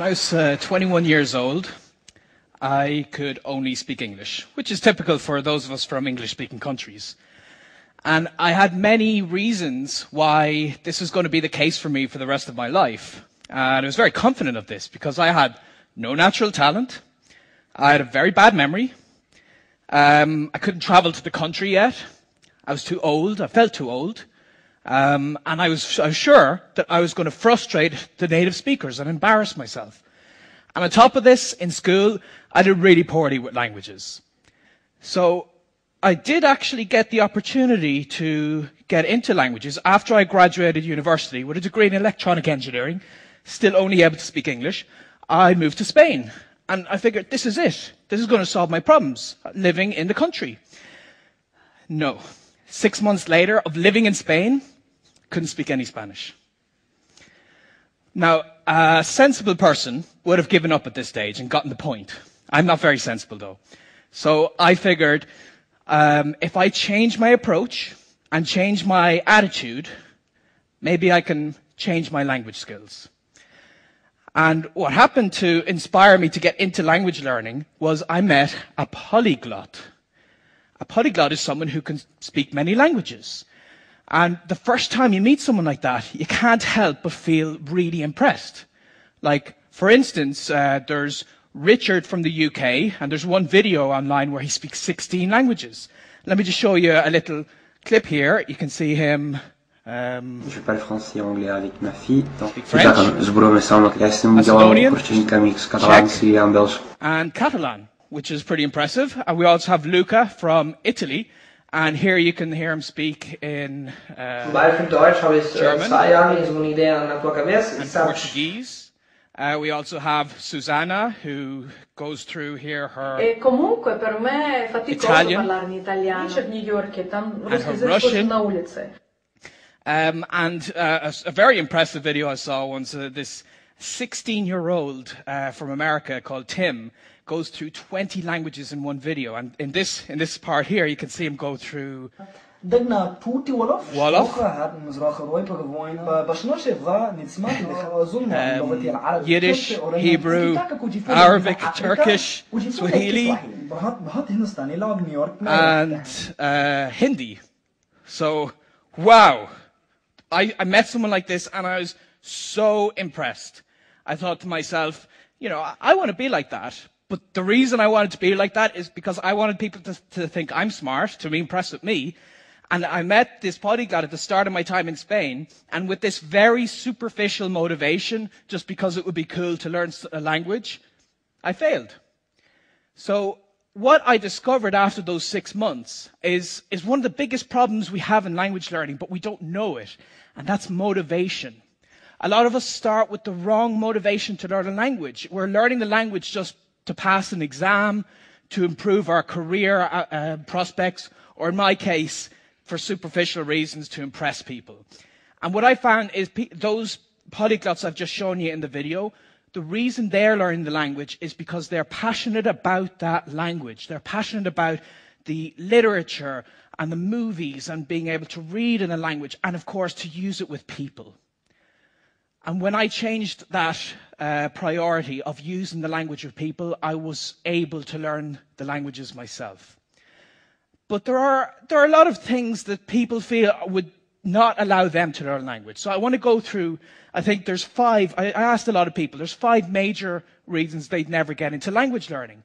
I was 21 years old, I could only speak English, which is typical for those of us from English-speaking countries. And I had many reasons why this was going to be the case for me for the rest of my life. And I was very confident of this because I had no natural talent. I had a very bad memory. I couldn't travel to the country yet. I was too old. I felt too old. And I was sure that I was going to frustrate the native speakers and embarrass myself. And on top of this, in school, I did really poorly with languages. So I did actually get the opportunity to get into languages after I graduated university with a degree in electronic engineering, still only able to speak English. I moved to Spain. And I figured, this is it. This is going to solve my problems, living in the country. No. 6 months later of living in Spain, couldn't speak any Spanish. Now, a sensible person would have given up at this stage and gotten the point. I'm not very sensible, though. So I figured, if I change my approach and change my attitude, maybe I can change my language skills. And what happened to inspire me to get into language learning was I met a polyglot. A polyglot is someone who can speak many languages. And the first time you meet someone like that, you can't help but feel really impressed. Like, for instance, there's Richard from the UK, and there's one video online where he speaks 16 languages. Let me just show you a little clip here. You can see him. Je parle français et anglais avec ma fille. Speak French, Macedonian, Czech, and Catalan, which is pretty impressive. And we also have Luca from Italy. And here you can hear him speak in German and Portuguese. We also have Susanna, who goes through here her Italian and her Russian. And a very impressive video I saw once, this 16-year-old from America called Tim goes through 20 languages in one video. And in this part here, you can see him go through Wolof, Yiddish, Hebrew, Arabic, Turkish, Swahili, and Hindi. So, wow. I met someone like this and I was so impressed. I thought to myself, you know, I want to be like that. But the reason I wanted to be like that is because I wanted people to think I'm smart, to be impressed with me. And I met this polyglot at the start of my time in Spain, and with this very superficial motivation, just because it would be cool to learn a language, I failed. So what I discovered after those 6 months is one of the biggest problems we have in language learning, but we don't know it, and that's motivation. A lot of us start with the wrong motivation to learn a language. We're learning the language just to pass an exam, to improve our career prospects, or in my case, for superficial reasons, to impress people. And what I found is those polyglots I've just shown you in the video, the reason they're learning the language is because they're passionate about that language. They're passionate about the literature and the movies and being able to read in a language and, of course, to use it with people. And when I changed that priority of using the language with people, I was able to learn the languages myself. But there are a lot of things that people feel would not allow them to learn language. So I want to go through, I think there's 5, I asked a lot of people, there's 5 major reasons they'd never get into language learning.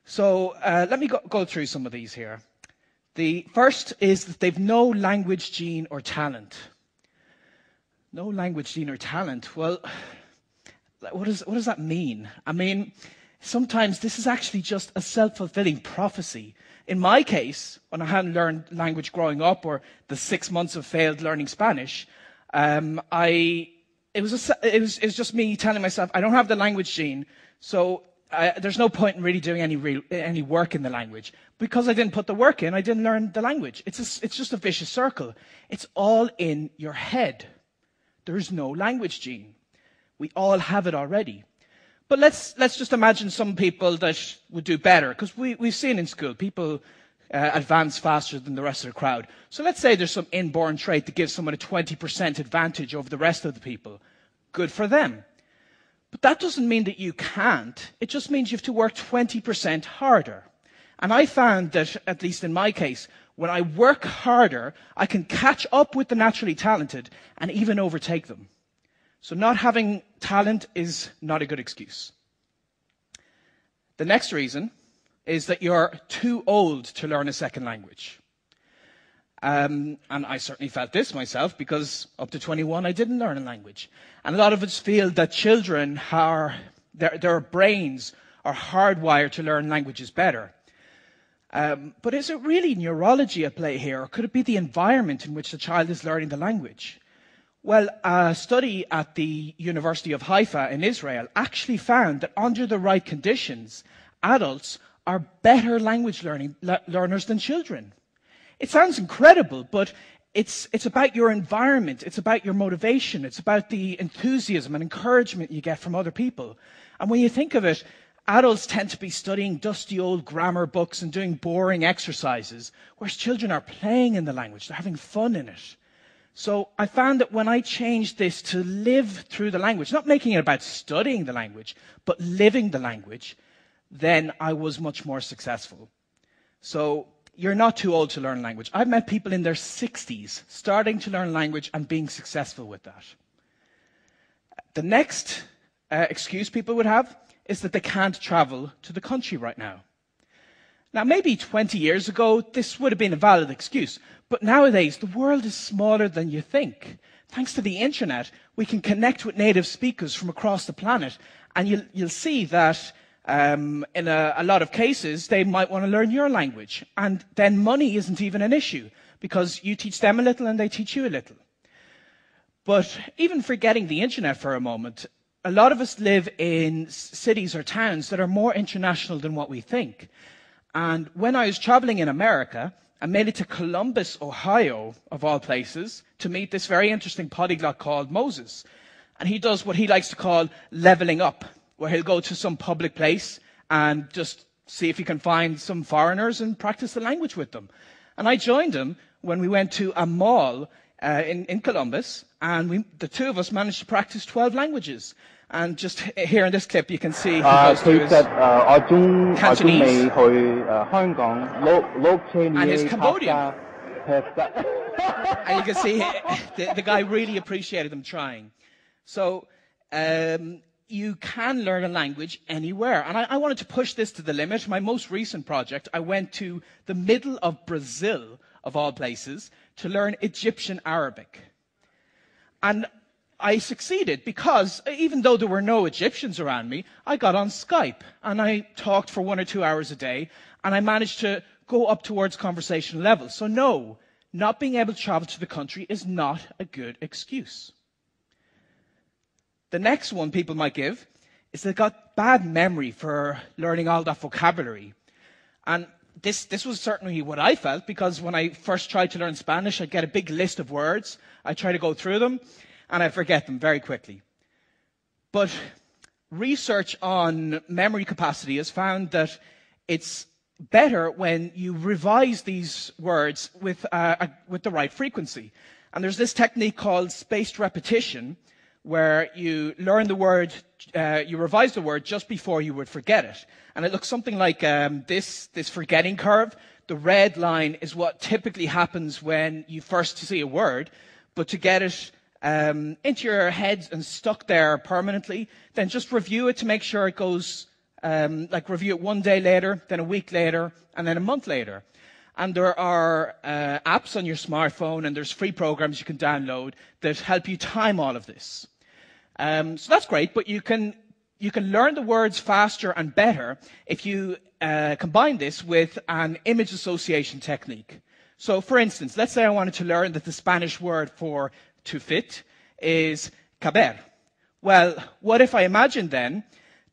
So let me go through some of these here. The first is that they've no language gene or talent. No language gene or talent. Well, what does that mean? I mean, sometimes this is actually just a self-fulfilling prophecy. In my case, when I hadn't learned language growing up, or the 6 months of failed learning Spanish, it was just me telling myself, I don't have the language gene, so there's no point in really doing any work in the language. Because I didn't put the work in, I didn't learn the language. It's just a vicious circle. It's all in your head. There's no language gene. We all have it already. But let's just imagine some people that would do better, because we've seen in school people advance faster than the rest of the crowd. So let's say there's some inborn trait that gives someone a 20% advantage over the rest of the people. Good for them. But that doesn't mean that you can't. It just means you have to work 20% harder. And I found that, at least in my case, when I work harder, I can catch up with the naturally talented and even overtake them. So not having talent is not a good excuse. The next reason is that you're too old to learn a second language. And I certainly felt this myself, because up to 21 I didn't learn a language. And a lot of us feel that children their brains are hardwired to learn languages better. But is it really neurology at play here, or could it be the environment in which the child is learning the language? Well, a study at the University of Haifa in Israel actually found that under the right conditions, adults are better language learners than children. It sounds incredible, but it's about your environment, it's about your motivation, it's about the enthusiasm and encouragement you get from other people. And when you think of it, adults tend to be studying dusty old grammar books and doing boring exercises, whereas children are playing in the language, they're having fun in it. So I found that when I changed this to live through the language, not making it about studying the language, but living the language, then I was much more successful. So you're not too old to learn language. I've met people in their 60s starting to learn language and being successful with that. The next excuse people would have is that they can't travel to the country right now. Now, maybe 20 years ago, this would have been a valid excuse. But nowadays, the world is smaller than you think. Thanks to the internet, we can connect with native speakers from across the planet. And you'll see that in a lot of cases, they might want to learn your language. And then money isn't even an issue, because you teach them a little and they teach you a little. But even forgetting the internet for a moment, a lot of us live in cities or towns that are more international than what we think. And when I was traveling in America, I made it to Columbus, Ohio, of all places, to meet this very interesting polyglot called Moses. And he does what he likes to call leveling up, where he'll go to some public place and just see if he can find some foreigners and practice the language with them. And I joined him when we went to a mall in Columbus, and the two of us managed to practice 12 languages. And just here in this clip, you can see he goes to his Cantonese and his Cambodian. And you can see the guy really appreciated them trying. So you can learn a language anywhere. And I wanted to push this to the limit. My most recent project, I went to the middle of Brazil, of all places, to learn Egyptian Arabic. And I succeeded because even though there were no Egyptians around me, I got on Skype and I talked for 1 or 2 hours a day, and I managed to go up towards conversation level. So no, not being able to travel to the country is not a good excuse. The next one people might give is they've got bad memory for learning all that vocabulary. And this was certainly what I felt, because when I first tried to learn Spanish, I'd get a big list of words, I'd try to go through them, and I forget them very quickly. But research on memory capacity has found that it's better when you revise these words with the right frequency. And there's this technique called spaced repetition, where you learn the word, you revise the word just before you would forget it. And it looks something like this forgetting curve. The red line is what typically happens when you first see a word, but to get it into your head and stuck there permanently, then just review it to make sure it goes, review it 1 day later, then a week later, and then a month later. And there are apps on your smartphone, and there's free programs you can download that help you time all of this. So that's great, but you can learn the words faster and better if you combine this with an image association technique. So for instance, let's say I wanted to learn that the Spanish word for to fit is caber. Well, what if I imagined then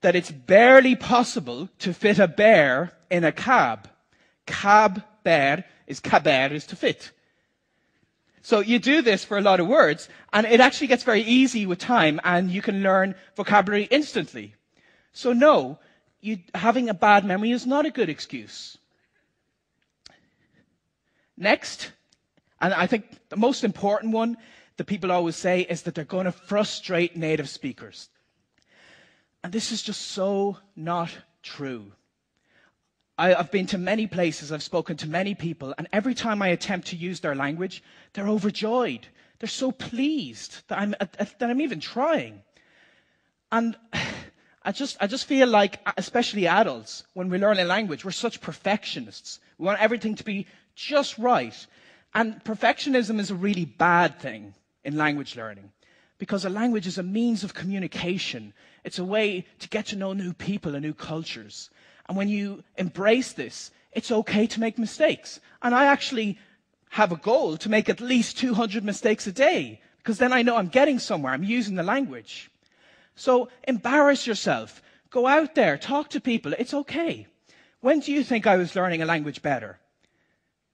that it's barely possible to fit a bear in a cab? Caber is to fit. So you do this for a lot of words, and it actually gets very easy with time, and you can learn vocabulary instantly. So no, having a bad memory is not a good excuse. Next, and I think the most important one that people always say is that they're going to frustrate native speakers. And this is just so not true. I've been to many places, I've spoken to many people, and every time I attempt to use their language, they're overjoyed. They're so pleased that I'm even trying. And I just feel like, especially adults, when we learn a language, we're such perfectionists. We want everything to be just right. And perfectionism is a really bad thing in language learning, because a language is a means of communication. It's a way to get to know new people and new cultures. And when you embrace this, it's okay to make mistakes. And I actually have a goal to make at least 200 mistakes a day, because then I know I'm getting somewhere. I'm using the language. So embarrass yourself. Go out there. Talk to people. It's okay. When do you think I was learning a language better?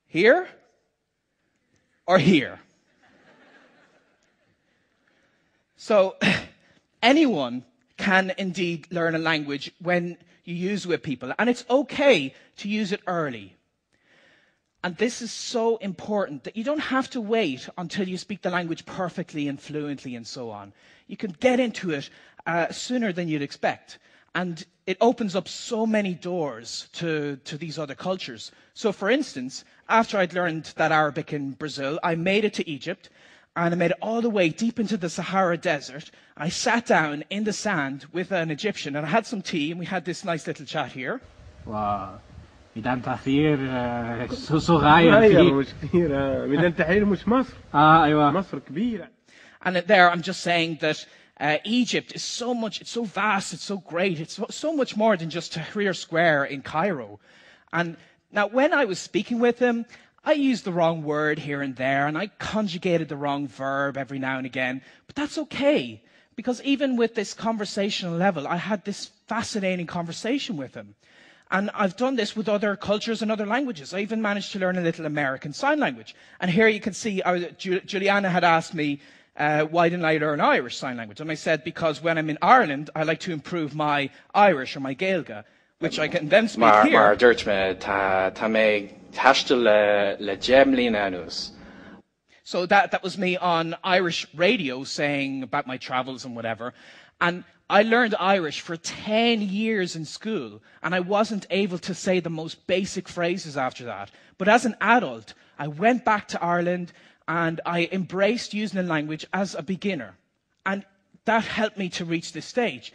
Here or here? So anyone can indeed learn a language when you use it with people. And it's okay to use it early. And this is so important that you don't have to wait until you speak the language perfectly and fluently and so on. You can get into it sooner than you'd expect. And it opens up so many doors to these other cultures. So for instance, after I'd learned that Arabic in Brazil, I made it to Egypt. And I made it all the way deep into the Sahara Desert. I sat down in the sand with an Egyptian, and I had some tea, and we had this nice little chat here. Wow. ميدان تحرير صغير مش كبيرة ميدان تحرير مش مصر أيوة مصر كبيرة. And there I'm just saying that Egypt is so much, it's so vast, it's so great, it's so much more than just Tahrir Square in Cairo. And now when I was speaking with him, I used the wrong word here and there, and I conjugated the wrong verb every now and again. But that's okay, because even with this conversational level, I had this fascinating conversation with him. And I've done this with other cultures and other languages. I even managed to learn a little American Sign Language. And here you can see, Juliana had asked me, why didn't I learn Irish Sign Language? And I said, because when I'm in Ireland, I like to improve my Irish or my Gaeilge, which I can then speak here. So that was me on Irish radio saying about my travels and whatever. And I learned Irish for 10 years in school, and I wasn't able to say the most basic phrases after that. But as an adult, I went back to Ireland and I embraced using the language as a beginner. And that helped me to reach this stage.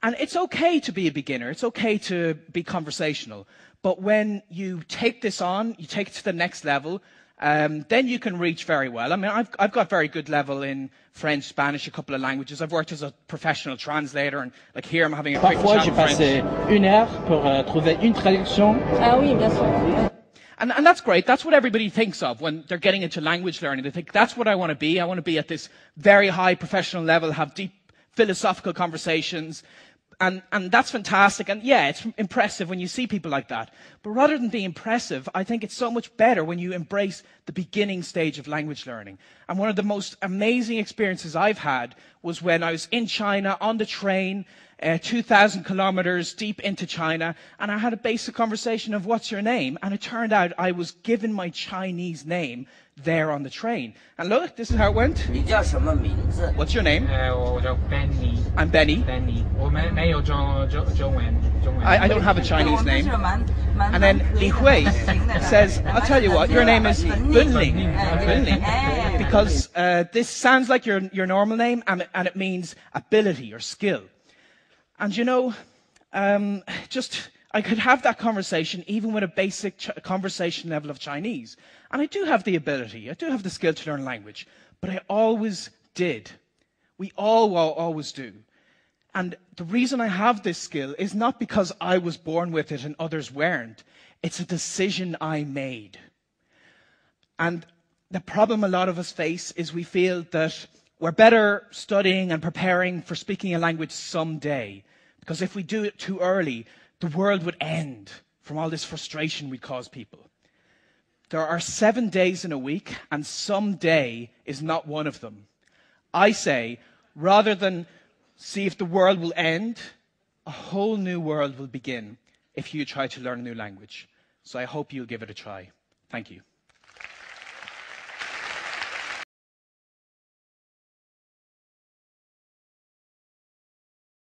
And it's okay to be a beginner. It's okay to be conversational. But when you take this on, you take it to the next level, then you can reach very well. I mean, I've got very good level in French, Spanish, a couple of languages. I've worked as a professional translator, and like here I'm having a quick chat in French. Parfois, j'ai passé 1 heure pour trouver une traduction. Ah oui, bien sûr. And that's great. That's what everybody thinks of when they're getting into language learning. They think, that's what I want to be. I want to be at this very high professional level, have deep philosophical conversations. And that's fantastic. And yeah, it's impressive when you see people like that. But rather than be impressive, I think it's so much better when you embrace the beginning stage of language learning. And one of the most amazing experiences I've had was when I was in China on the train, 2,000 kilometers deep into China, and I had a basic conversation of what's your name? And it turned out I was given my Chinese name there on the train. And look, this is how it went. 你叫什么名字？ What's your name? 我叫 Benny. I'm Benny. Benny. 我们没有中文。I don't have a Chinese name. And then Li Hui says, I'll tell you what, your name is Bunling. Bunling. Because this sounds like your normal name, and it means ability or skill. And you know, I could have that conversation even with a basic conversation level of Chinese. And I do have the ability, I do have the skill to learn language, but I always did. We all always do. And the reason I have this skill is not because I was born with it and others weren't. It's a decision I made. And the problem a lot of us face is we feel that we're better studying and preparing for speaking a language someday. Because if we do it too early, the world would end from all this frustration we cause people. There are 7 days in a week, and some day is not one of them. I say, rather than see if the world will end, a whole new world will begin if you try to learn a new language. So I hope you'll give it a try. Thank you.